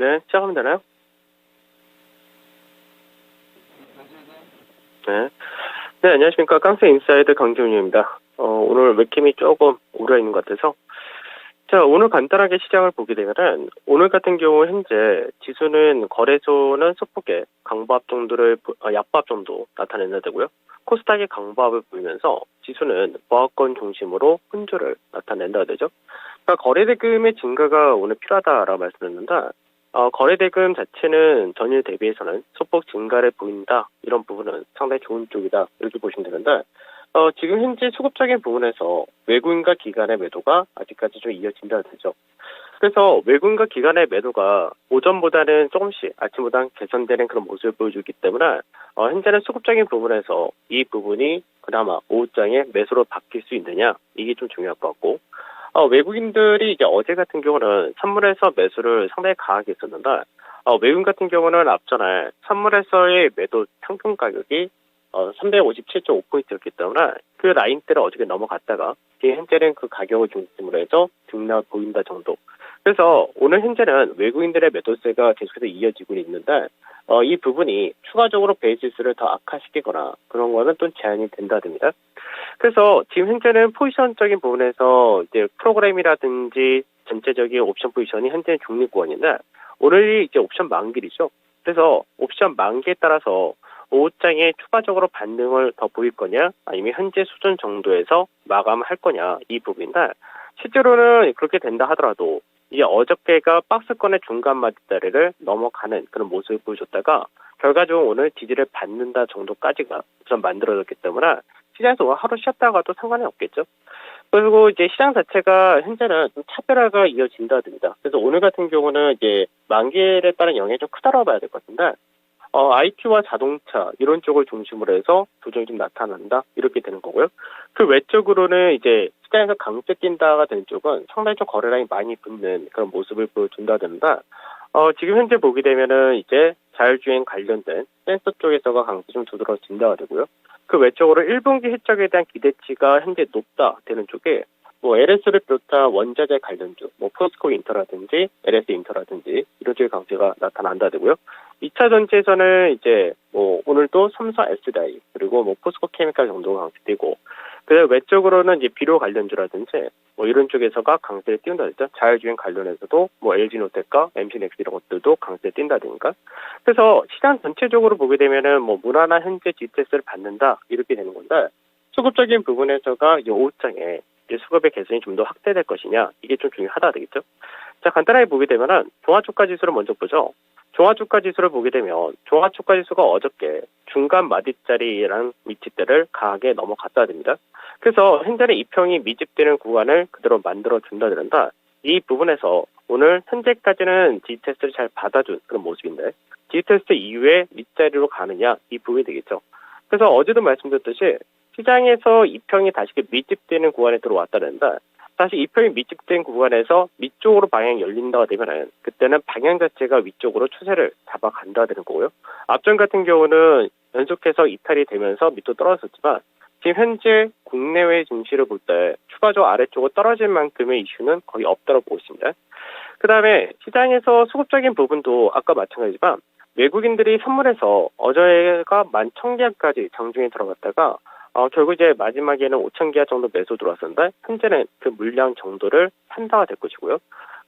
네, 시작하면 되나요? 네. 네, 안녕하십니까. 깡스 인사이드 강지훈입니다. 오늘 맥힘이 조금 오려 있는 것 같아서. 자, 오늘 간단하게 시장을 보게 되면은, 오늘 같은 경우 현재 지수는 거래소는 소폭의 강보합 정도를, 약보합 정도 나타낸다 되고요. 코스닥의 강보합을 보이면서 지수는 보합권 중심으로 혼조를 나타낸다 되죠. 그러니까 거래대금의 증가가 오늘 필요하다라고 말씀드렸는데, 거래대금 자체는 전일 대비해서는 소폭 증가를 보인다. 이런 부분은 상당히 좋은 쪽이다. 이렇게 보시면 되는데, 지금 현재 수급적인 부분에서 외국인과 기관의 매도가 아직까지 좀 이어진다 되죠. 그래서 외국인과 기관의 매도가 오전보다는 조금씩 아침보다 개선되는 그런 모습을 보여주기 때문에 현재는 수급적인 부분에서 이 부분이 그나마 오후장에 매수로 바뀔 수 있느냐 이게 좀 중요할 것 같고 외국인들이 이제 어제 같은 경우는 선물에서 매수를 상당히 강하게 했었는데 외국인 같은 경우는 앞전에 선물에서의 매도 평균 가격이 357.5포인트였기 때문에 그 라인대를 어저께 넘어갔다가 지금 현재는 그 가격을 중심으로 해서 등락 보인다 정도. 그래서 오늘 현재는 외국인들의 매도세가 계속해서 이어지고 있는데 이 부분이 추가적으로 베이시스를 더 악화시키거나 그런 거는 또 제한이 된다듭니다. 그래서 지금 현재는 포지션적인 부분에서 이제 프로그램이라든지 전체적인 옵션 포지션이 현재는 중립권인데 오늘이 이제 옵션 만기이죠. 그래서 옵션 만기에 따라서 오후장에 추가적으로 반등을 더 보일 거냐 아니면 현재 수준 정도에서 마감할 거냐 이 부분인데 실제로는 그렇게 된다 하더라도 이게 어저께가 박스권의 중간 마디다리를 넘어가는 그런 모습을 보여줬다가 결과적으로 오늘 지지를 받는다 정도까지가 우선 만들어졌기 때문에 시장에서 하루 쉬었다가도 상관이 없겠죠. 그리고 이제 시장 자체가 현재는 좀 차별화가 이어진다듭니다. 그래서 오늘 같은 경우는 이제 만기에 따른 영향이 좀 크다고 봐야 될 것 같은데 IT와 자동차 이런 쪽을 중심으로 해서 조정이 좀 나타난다 이렇게 되는 거고요. 그 외적으로는 이제 시장에서 강세 뛴다가 되는 쪽은 상당히 좀 거래량이 많이 붙는 그런 모습을 보여준다든가 지금 현재 보게 되면은 이제 자율주행 관련된 센서 쪽에서가 강세 좀 두드러진다가 되고요. 그 외적으로 1분기 실적에 대한 기대치가 현재 높다 되는 쪽에 뭐 LS를 비롯한 원자재 관련주, 뭐 포스코 인터라든지 LS 인터라든지 이런 쪽의 강세가 나타난다 되고요. 2차 전지에서는 이제 뭐 오늘도 삼성 SDI 그리고 뭐 포스코 케미칼 정도가 강세되고 그 외적으로는 이제 비료 관련주라든지 뭐 이런 쪽에서가 강세를 띄운다 했죠. 자율주행 관련해서도 뭐 LG노텍과 MC넥스 이런 것들도 강세를 띈다든가. 그래서 시장 전체적으로 보게 되면은 뭐 무난한 현재 GTS를 받는다 이렇게 되는 건데 수급적인 부분에서가 이제 오후장에 수급의 개선이 좀 더 확대될 것이냐 이게 좀 중요하다 되겠죠. 자 간단하게 보게 되면은 종합주가지수를 먼저 보죠. 종합주가지수를 보게 되면 종합주가지수가 어저께 중간 마디짜리라는 위치대를 강하게 넘어갔다 됩니다. 그래서 현재는 이평이 미집되는 구간을 그대로 만들어 준다 그런다. 이 부분에서 오늘 현재까지는 G테스트를 잘 받아준 그런 모습인데 G테스트 이후에 밑자리로 가느냐 이 부분이 되겠죠. 그래서 어제도 말씀드렸듯이 시장에서 이평이 다시 밀집되는 구간에 들어왔다는데 다시 이평이 밀집된 구간에서 밑쪽으로 방향이 열린다가 되면은 그때는 방향 자체가 위쪽으로 추세를 잡아간다 되는 거고요. 앞전 같은 경우는 연속해서 이탈이 되면서 밑으로 떨어졌지만 지금 현재 국내외 증시를 볼 때 추가적으로 아래쪽으로 떨어질 만큼의 이슈는 거의 없다고 보고 있습니다. 그 다음에 시장에서 수급적인 부분도 아까 마찬가지지만 외국인들이 선물해서 어제가 11,000계약까지 장중에 들어갔다가 결국 이제 마지막에는 5,000계약 정도 매수 들어왔었는데 현재는 그 물량 정도를 산다가 될 것이고요.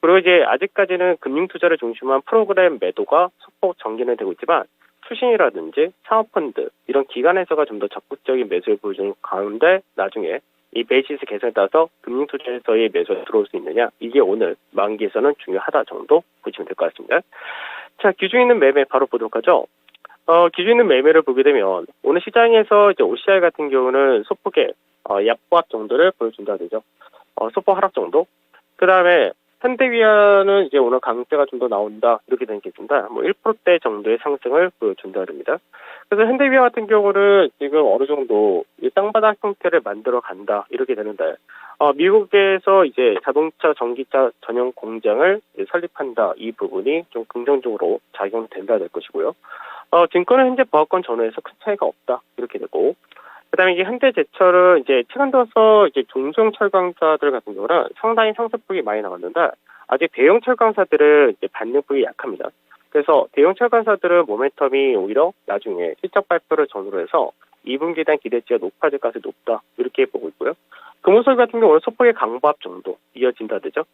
그리고 이제 아직까지는 금융투자를 중심한 프로그램 매도가 소폭 전개는 되고 있지만 투신이라든지 사모펀드 이런 기관에서가 좀 더 적극적인 매수를 보여주는 가운데 나중에 이 베이시스 개선에 따라서 금융투자에서의 매수가 들어올 수 있느냐 이게 오늘 만기에서는 중요하다 정도 보시면 될 것 같습니다. 자 기준 있는 매매 바로 보도록 하죠. 기준 있는 매매를 보게 되면 오늘 시장에서 이제 OCI 같은 경우는 소폭의 약보합 정도를 보여준다 되죠. 소폭 하락 정도. 그 다음에 현대위아는 이제 오늘 강세가 좀 더 나온다 이렇게 되겠습니다. 뭐 1%대 정도의 상승을 보여준다 됩니다. 그래서 현대위아 같은 경우는 지금 어느 정도 이 땅바닥 형태를 만들어 간다 이렇게 되는데 미국에서 이제 자동차 전기차 전용 공장을 설립한다 이 부분이 좀 긍정적으로 작용된다 될 것이고요. 증권은 현재 보합권 전후에서 큰 차이가 없다 이렇게 되고 그다음에 이게 현대제철은 이제 최근 들어서 이제 중소형 철강사들 같은 경우는 상당히 상승폭이 많이 나왔는데 아직 대형 철강사들은 이제 반등폭이 약합니다. 그래서 대형 철강사들은 모멘텀이 오히려 나중에 실적 발표를 전후로 해서 2분기에 대한 기대치가 높아질 가능성이 높다 이렇게 보고 있고요. 금호석 같은 경우는 소폭의 강보합 정도 이어진다 되죠.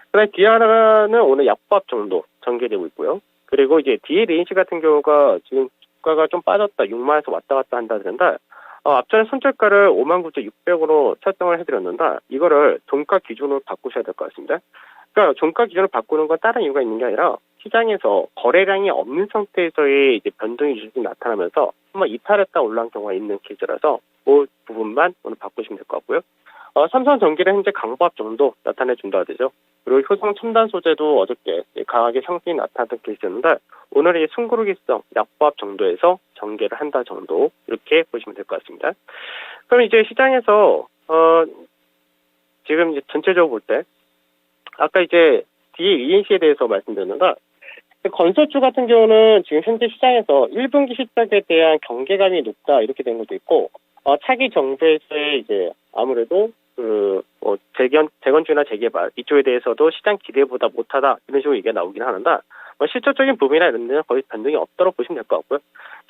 그다음에 디아라는 오늘 약보합 정도 전개되고 있고요. 그리고 이제 DLENC 같은 경우가 지금 주가가 좀 빠졌다 6만에서 왔다 갔다 한다는데 앞전에 손절가를 59,600으로 설정을 해드렸는데 이거를 종가 기준으로 바꾸셔야 될 것 같습니다. 그러니까 종가 기준으로 바꾸는 건 다른 이유가 있는 게 아니라 시장에서 거래량이 없는 상태에서의 이제 변동이 유지 나타나면서 한번 이탈했다 올라온 경우가 있는 케이스라서 그 부분만 오늘 바꾸시면 될 것 같고요. 삼성전기는 현재 강보합 정도 나타내준다 되죠. 그리고 효성 첨단 소재도 어저께 강하게 상승이 나타났던 케이스였는데 오늘은 순구르기성 약보합 정도에서 전개를 한다 정도 이렇게 보시면 될 것 같습니다. 그럼 이제 시장에서 지금 이제 전체적으로 볼 때 아까 이제 DENC에 대해서 말씀드렸는데 건설주 같은 경우는 지금 현재 시장에서 1분기 실적에 대한 경계감이 높다 이렇게 된 것도 있고 차기 정부에서의 이제 아무래도 재건축이나 재개발 이쪽에 대해서도 시장 기대보다 못하다 이런 식으로 얘기가 나오긴 하는데 실질적인 부분이나 이런 데는 거의 변동이 없도록 보시면 될 것 같고요.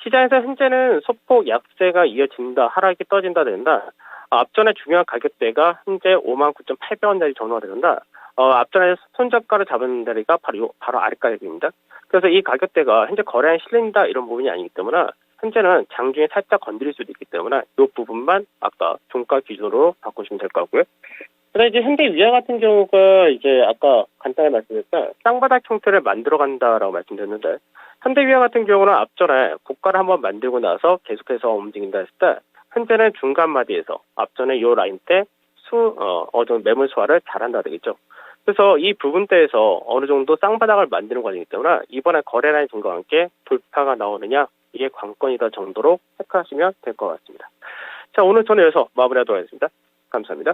시장에서 현재는 소폭 약세가 이어진다 하락이 떠진다 된다. 앞전에 중요한 가격대가 현재 59,800원짜리 전후가 되는데 앞전에 손저가를 잡은 자리가 바로 아래 가격입니다. 그래서 이 가격대가 현재 거래량이 실린다 이런 부분이 아니기 때문에 현재는 장중에 살짝 건드릴 수도 있기 때문에 이 부분만 아까 종가 기준으로 바꾸시면 될 것 같고요. 그다음에 이제 현대위아 같은 경우가 이제 아까 간단히 말씀드렸던 쌍바닥 형태를 만들어 간다라고 말씀드렸는데 현대위아 같은 경우는 앞전에 고가를 한번 만들고 나서 계속해서 움직인다 했을 때 현재는 중간 마디에서 앞전에 이 라인 때 매물 소화를 잘한다 되겠죠. 그래서 이 부분대에서 어느 정도 쌍바닥을 만드는 과정이기 때문에 이번에 거래량의 증가와 함께 돌파가 나오느냐 이게 관건이다 정도로 체크하시면 될 것 같습니다. 자, 오늘 저는 여기서 마무리하도록 하겠습니다. 감사합니다.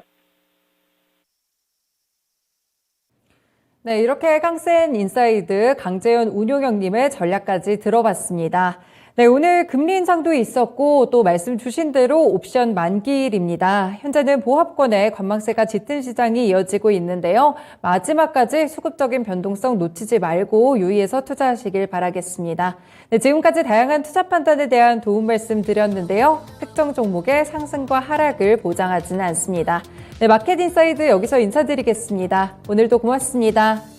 네, 이렇게 깡센 인사이드 강재현 운용형님의 전략까지 들어봤습니다. 네, 오늘 금리 인상도 있었고 또 말씀 주신 대로 옵션 만기일입니다. 현재는 보합권의 관망세가 짙은 시장이 이어지고 있는데요. 마지막까지 수급적인 변동성 놓치지 말고 유의해서 투자하시길 바라겠습니다. 네, 지금까지 다양한 투자 판단에 대한 도움 말씀 드렸는데요. 특정 종목의 상승과 하락을 보장하지는 않습니다. 네, 마켓 인사이드 여기서 인사드리겠습니다. 오늘도 고맙습니다.